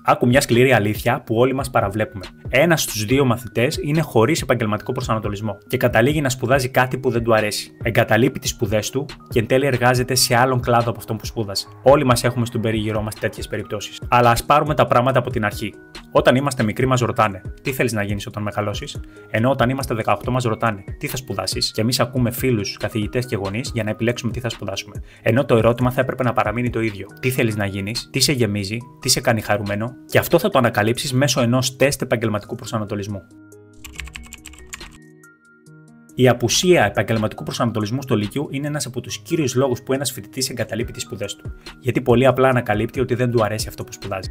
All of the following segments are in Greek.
Άκου μια σκληρή αλήθεια που όλοι μας παραβλέπουμε. Ένας στους δύο μαθητές είναι χωρίς επαγγελματικό προσανατολισμό και καταλήγει να σπουδάζει κάτι που δεν του αρέσει. Εγκαταλείπει τις σπουδές του και εν τέλει εργάζεται σε άλλον κλάδο από αυτόν που σπούδασε. Όλοι μας έχουμε στον περίγυρό μας τέτοιες περιπτώσεις. Αλλά ας πάρουμε τα πράγματα από την αρχή. Όταν είμαστε μικροί, μας ρωτάνε τι θέλεις να γίνεις όταν μεγαλώσεις, ενώ όταν είμαστε 18 μας ρωτάνε τι θα σπουδάσεις, και εμείς ακούμε φίλους, καθηγητές και γονείς για να επιλέξουμε τι θα σπουδάσουμε. Ενώ το ερώτημα θα έπρεπε να παραμείνει το ίδιο. Τι θέλεις να γίνεις, τι σε γεμίζει, τι σε κάνει χαρούμενο, και αυτό θα το ανακαλύψεις μέσω ενός τεστ επαγγελματικού προσανατολισμού. Η απουσία επαγγελματικού προσανατολισμού στο Λύκειο είναι ένας από τους κύριους λόγους που ένας φοιτητής εγκαταλείπει τις σπουδές του. Γιατί πολύ απλά ανακαλύπτει ότι δεν του αρέσει αυτό που σπουδάζει.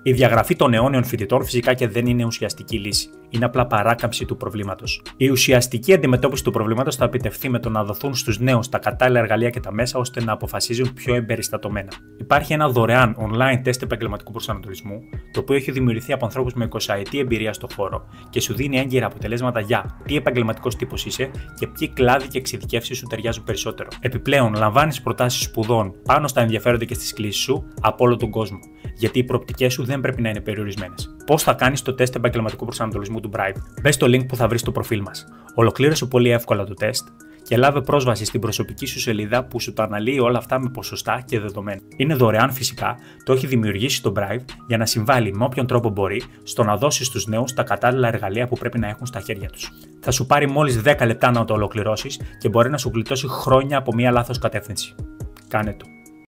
Η διαγραφή των αιώνιων φοιτητών φυσικά και δεν είναι ουσιαστική λύση. Είναι απλά παράκαμψη του προβλήματος. Η ουσιαστική αντιμετώπιση του προβλήματος θα επιτευχθεί με το να δοθούν στους νέους τα κατάλληλα εργαλεία και τα μέσα ώστε να αποφασίζουν πιο εμπεριστατωμένα. Υπάρχει ένα δωρεάν online τεστ επαγγελματικού προσανατολισμού, το οποίο έχει δημιουργηθεί από ανθρώπους με 20ετή εμπειρία στο χώρο και σου δίνει έγκαιρα αποτελέσματα για τι επαγγελματικός τύπος είσαι και ποιοι κλάδοι και εξειδικεύσεις σου ταιριάζουν περισσότερο. Επιπλέον, λαμβάνεις προτάσεις σπουδών πάνω στα ενδιαφέροντα και στις κλήσεις σου από όλο τον κόσμο, γιατί οι προοπτικές σου δεν πρέπει να είναι περιορισμένες. Πώς θα κάνεις το τεστ επαγγελματικού προσανατολισμού του Brive? Μπες στο link που θα βρεις στο προφίλ μας. Ολοκλήρωσε πολύ εύκολα το τεστ και λάβε πρόσβαση στην προσωπική σου σελίδα που σου τα αναλύει όλα αυτά με ποσοστά και δεδομένα. Είναι δωρεάν φυσικά, το έχει δημιουργήσει το Brive για να συμβάλλει με όποιον τρόπο μπορεί στο να δώσει στους νέους τα κατάλληλα εργαλεία που πρέπει να έχουν στα χέρια τους. Θα σου πάρει μόλις 10 λεπτά να το ολοκληρώσεις και μπορεί να σου γλιτώσει χρόνια από μία λάθος κατεύθυνση. Κάνε το.